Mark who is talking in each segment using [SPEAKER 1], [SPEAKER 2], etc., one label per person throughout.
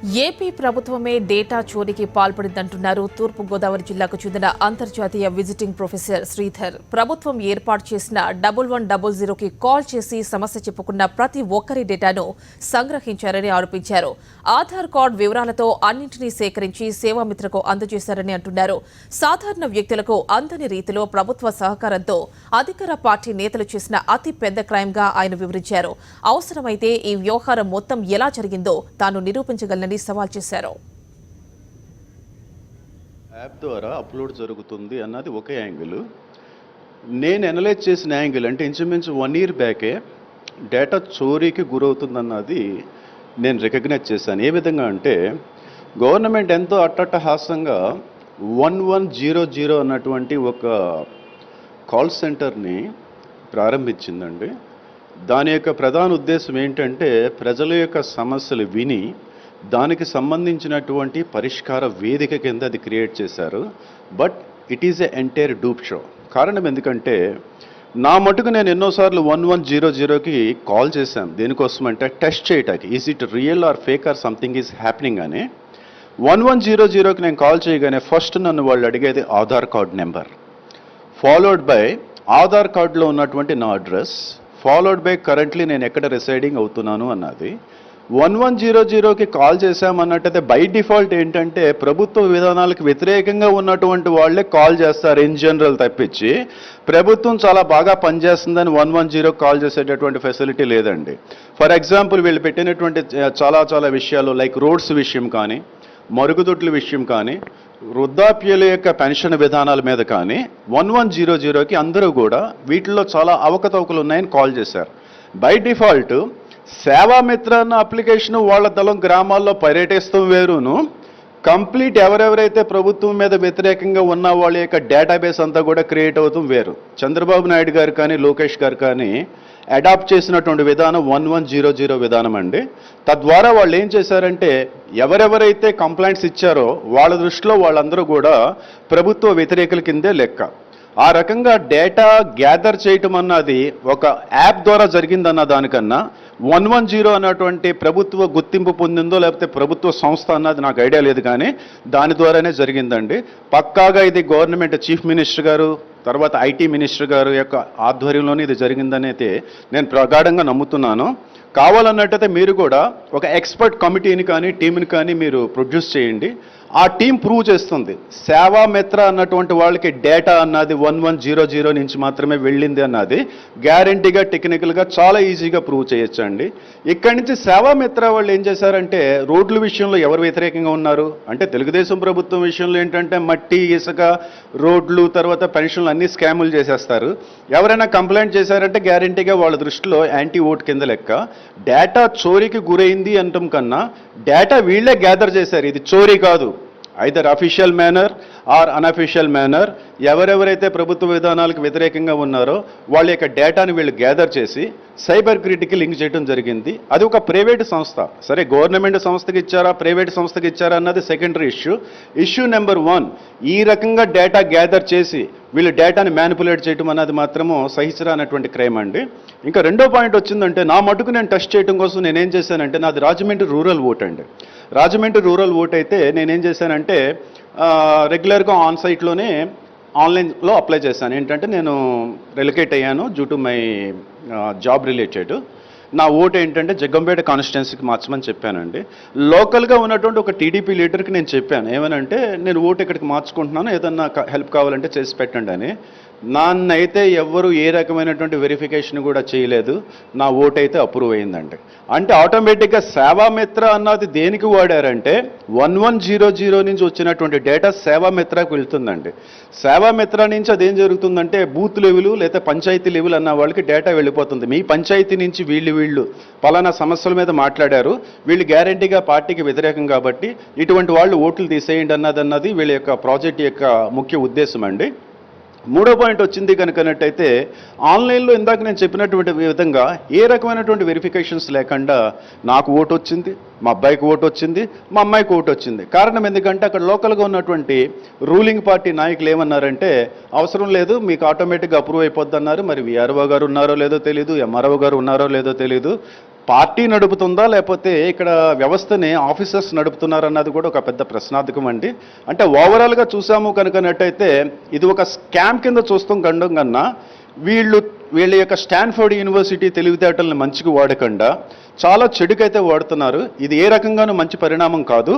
[SPEAKER 1] AP ప్రభుత్వమే data చోరీకి పాల్పడిందంటున్నారు తూర్పు గోదావరి జిల్లాకు చెందిన అంతర్జాతీయ విజిటింగ్ ప్రొఫెసర్ శ్రీధర్. ప్రభుత్వం ఏర్పాటు చేసిన 1100కి కాల్ చేసి సమస్య చెప్పుకున్న ప్రతి ఒక్కరి డేటాను సంగ్రహించారని ఆరోపించారు. ఆధార్ కార్డు వివరాలతో అన్నింటినీ సేకరించి సేవామిత్రకు అందజేశారని అంటున్నారు. సాధారణ వ్యక్తులకు అందని రీతిలో ప్రభుత్వ సహకారంతో అధికార పార్టీ నేతలు చేసిన అతి పెద్ద క్రైమ్గా ఆయన వివరించారు. అవసరమైతే ఈ వ్యవహారం మొత్తం ఎలా జరిగిందో తాను నిరూపించగలనని సవాల్ చేశారు.
[SPEAKER 2] యాప్ ద్వారా అప్లోడ్ జరుగుతుంది అన్నది ఒక యాంగిల్. నేను అనలైజ్ చేసిన యాంగిల్ అంటే ఇంచుమించు 1 year బ్యాకే డేటా చోరీకి గురవుతుందన్నది నేను రికగ్నైజ్ చేశాను. ఏ విధంగా అంటే గవర్నమెంట్ ఎంతో అట్టహాసంగా 1100 అన్నటువంటి ఒక కాల్ సెంటర్ని ప్రారంభించిందండి. దాని యొక్క ప్రధాన ఉద్దేశం ఏంటంటే ప్రజల యొక్క సమస్యలు విని దానికి సంబంధించినటువంటి పరిష్కార వేదిక కింద అది క్రియేట్ చేశారు. But it is a entire dupe show. కారణం ఎందుకంటే నా మటుకు నేను ఎన్నోసార్లు 1100కి కాల్ చేశాను. దేనికోసం అంటే టెస్ట్ చేయటానికి is it real are fake or something is happening అని. 1100కి నేను కాల్ చేయగానే ఫస్ట్ నన్ను వాళ్ళు అడిగేది Aadhaar card number, followed by Aadhaar కార్డులో ఉన్నటువంటి నా అడ్రస్, ఫాలోడ్ బై కరెంట్లీ నేను ఎక్కడ రిసైడింగ్ అవుతున్నాను అన్నది. 1100కి కాల్ చేశామన్నట్టయితే బై డిఫాల్ట్ ఏంటంటే ప్రభుత్వ విధానాలకు వ్యతిరేకంగా ఉన్నటువంటి వాళ్ళే కాల్ చేస్తారు ఇన్ జనరల్ తప్పించి ప్రభుత్వం చాలా బాగా పనిచేస్తుందని 110కి కాల్ చేసేటటువంటి ఫెసిలిటీ లేదండి. ఫర్ ఎగ్జాంపుల్ వీళ్ళు పెట్టినటువంటి చాలా విషయాలు లైక్ రోడ్స్ విషయం కానీ, మరుగుదొడ్ల విషయం కానీ, వృద్ధాప్యుల యొక్క పెన్షన్ విధానాల మీద కానీ 1100కి అందరూ కూడా వీటిల్లో చాలా అవకతవకలు ఉన్నాయని కాల్ చేశారు. బై డిఫాల్ట్ సేవామిత్ర అన్న అప్లికేషన్ వాళ్ళ దళం గ్రామాల్లో పర్యటిస్తాం వేరును, కంప్లీట్ ఎవరెవరైతే ప్రభుత్వం మీద వ్యతిరేకంగా ఉన్న వాళ్ళ యొక్క డేటాబేస్ అంతా కూడా క్రియేట్ అవుతాం వేరు. చంద్రబాబు నాయుడు గారు కానీ లోకేష్ గారు కానీ అడాప్ట్ చేసినటువంటి విధానం 1100 విధానం అండి. తద్వారా వాళ్ళు ఏం చేశారంటే ఎవరెవరైతే కంప్లైంట్స్ ఇచ్చారో వాళ్ళ దృష్టిలో వాళ్ళందరూ కూడా ప్రభుత్వ వ్యతిరేకుల కిందే లెక్క. ఆ రకంగా డేటా గ్యాదర్ చేయటం అన్నది ఒక యాప్ ద్వారా జరిగిందన్న దానికన్నా 110 అన్నటువంటి ప్రభుత్వ గుర్తింపు పొందిందో లేకపోతే ప్రభుత్వ సంస్థ అన్నది నాకు ఐడియా లేదు, కానీ దాని ద్వారానే జరిగిందండి. పక్కాగా ఇది గవర్నమెంట్ చీఫ్ మినిస్టర్ గారు తర్వాత ఐటీ మినిస్టర్ గారు యొక్క ఆధ్వర్యంలోనే ఇది జరిగిందనైతే నేను ప్రగాఢంగా నమ్ముతున్నాను. కావాలన్నట్టయితే మీరు కూడా ఒక ఎక్స్పర్ట్ కమిటీని కానీ టీంని కానీ మీరు ప్రొడ్యూస్ చేయండి. ఆ టీం ప్రూవ్ చేస్తుంది సేవామిత్ర అన్నటువంటి వాళ్ళకి డేటా అన్నది 1100 నుంచి మాత్రమే వెళ్ళింది అన్నది గ్యారంటీగా టెక్నికల్గా చాలా ఈజీగా ప్రూవ్ చేయొచ్చండి. ఇక్కడి నుంచి సేవామిత్ర వాళ్ళు ఏం చేశారంటే రోడ్ల విషయంలో ఎవరు వ్యతిరేకంగా ఉన్నారు అంటే తెలుగుదేశం ప్రభుత్వం విషయంలో ఏంటంటే మట్టి, ఇసుక, రోడ్లు తర్వాత పెన్షన్లు అన్ని స్కాములు చేసేస్తారు. ఎవరైనా కంప్లైంట్ చేశారంటే గ్యారంటీగా వాళ్ళ దృష్టిలో యాంటీ ఓట్ కింద లెక్క. డేటా చోరీకి గురైంది అనటం కన్నా డేటా వీళ్ళే గ్యాదర్ చేశారు, ఇది చోరీ కాదు. Either official manner or unofficial manner ఎవరెవరైతే ప్రభుత్వ విధానాలకు వ్యతిరేకంగా ఉన్నారో వాళ్ళ యొక్క డేటాని వీళ్ళు గ్యాదర్ చేసి సైబర్ క్రిటికి లింక్ చేయడం జరిగింది. అది ఒక ప్రైవేటు సంస్థ. సరే గవర్నమెంట్ సంస్థకి ఇచ్చారా ప్రైవేట్ సంస్థకి ఇచ్చారా అన్నది సెకండరీ ఇష్యూ. ఇష్యూ నెంబర్ 1 ఈ రకంగా డేటా గ్యాదర్ చేసి వీళ్ళు డేటాని మ్యానిపులేట్ చేయడం అన్నది మాత్రము సహించరానటువంటి క్రైమ్ అండి. ఇంకా రెండో పాయింట్ వచ్చిందంటే నా మటుకు నేను టెస్ట్ చేయడం కోసం నేనేం చేశానంటే నాది రాజమండ్రి రూరల్ ఓట్ అండి. రాజమండ్రి రూరల్ ఓట్ అయితే నేనేం చేశానంటే రెగ్యులర్గా ఆన్ సైట్లోనే ఆన్లైన్లో అప్లై చేశాను. ఏంటంటే నేను రిలొకేట్ అయ్యాను due to my job related. నా ఓటు ఏంటంటే జగ్గంపేట కాన్స్టిట్యున్సీకి మార్చమని చెప్పానండి. లోకల్గా ఉన్నటువంటి ఒక టీడీపీ లీడర్కి నేను చెప్పాను ఏమనంటే నేను ఓటు ఇక్కడికి మార్చుకుంటున్నాను, ఏదన్నా హెల్ప్ కావాలంటే చేసి పెట్టండి అని. నన్నైతే ఎవ్వరు ఏ రకమైనటువంటి వెరిఫికేషన్ కూడా చేయలేదు. నా ఓటు అయితే అప్రూవ్ అయిందండి. అంటే ఆటోమేటిక్గా సేవామిత్ర అన్నది దేనికి వాడారంటే 1100 నుంచి వచ్చినటువంటి డేటా సేవామిత్రకు వెళ్తుందండి. సేవామిత్ర నుంచి అదేం జరుగుతుందంటే బూత్ లెవెల్ లేదా పంచాయతీ లెవెల్ అన్న వాళ్ళకి డేటా వెళ్ళిపోతుంది. మీ పంచాయతీ నుంచి వీళ్ళు పలానా సమస్యల మీద మాట్లాడారు, వీళ్ళు గ్యారంటీగా పార్టీకి వ్యతిరేకం కాబట్టి ఇటువంటి వాళ్ళు ఓట్లు తీసేయండి అన్నది వీళ్ళ యొక్క ప్రాజెక్ట్ యొక్క ముఖ్య ఉద్దేశం అండి. మూడో పాయింట్ వచ్చింది కనుకనట్టయితే ఆన్లైన్లో ఇందాక నేను చెప్పినటువంటి విధంగా ఏ రకమైనటువంటి వెరిఫికేషన్స్ లేకుండా నాకు ఓటు వచ్చింది, మా అబ్బాయికి ఓటు వచ్చింది, మా అమ్మాయికి ఓటు వచ్చింది. కారణం ఎందుకంటే అక్కడ లోకల్గా ఉన్నటువంటి రూలింగ్ పార్టీ నాయకులు ఏమన్నారంటే అవసరం లేదు మీకు ఆటోమేటిక్గా అప్రూవ్ అయిపోద్ది అన్నారు. మరి విఆర్ఓ గారు ఉన్నారో లేదో తెలీదు, ఎంఆర్ఓ గారు ఉన్నారో లేదో తెలీదు, పార్టీ నడుపుతుందా లేకపోతే ఇక్కడ వ్యవస్థని ఆఫీసర్స్ నడుపుతున్నారన్నది కూడా ఒక పెద్ద ప్రశ్నార్థకం అండి. అంటే ఓవరాల్గా చూసాము కనుకనట్టయితే ఇది ఒక స్కామ్ కింద చూస్తాం కండం కన్నా వీళ్ళ యొక్క స్టాన్ఫోర్డ్ యూనివర్సిటీ తెలివితేటల్ని మంచిగా వాడకుండా చాలా చెడుకైతే వాడుతున్నారు. ఇది ఏ రకంగానూ మంచి పరిణామం కాదు.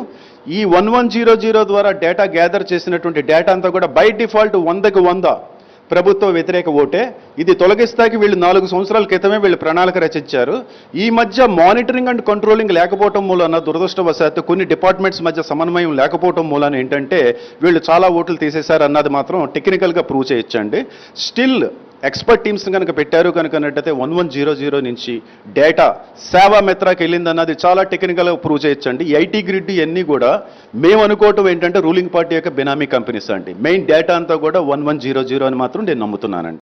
[SPEAKER 2] ఈ 1100 ద్వారా డేటా గ్యాదర్ చేసినటువంటి డేటా అంతా కూడా బై డిఫాల్ట్ 100కి 100 ప్రభుత్వ వ్యతిరేక ఓటే. ఇది తొలగిస్తాకి వీళ్ళు 4 సంవత్సరాల క్రితమే వీళ్ళు ప్రణాళిక రచించారు. ఈ మధ్య మానిటరింగ్ అండ్ కంట్రోలింగ్ లేకపోవడం మూలన దురదృష్టవశాత్తు కొన్ని డిపార్ట్మెంట్స్ మధ్య సమన్వయం లేకపోవడం మూలన ఏంటంటే వీళ్ళు చాలా ఓట్లు తీసేశారు అన్నది మాత్రం టెక్నికల్గా ప్రూవ్ చేయొచ్చండి. స్టిల్ ఎక్స్పర్ట్ టీమ్స్ కనుక పెట్టారు కనుకనట్టయితే 1100 నుంచి డేటా సేవా మెత్రాకి వెళ్ళింది అన్నది చాలా టెక్నికల్గా ప్రూవ్ చేయొచ్చండి. ఐటీ గ్రిడ్ ఇవన్నీ కూడా మేము అనుకోవటం ఏంటంటే రూలింగ్ పార్టీ యొక్క బినామీ కంపెనీస్ అండి. మెయిన్ డేటా అంతా కూడా 1100 అని మాత్రం నేను నమ్ముతున్నానండి.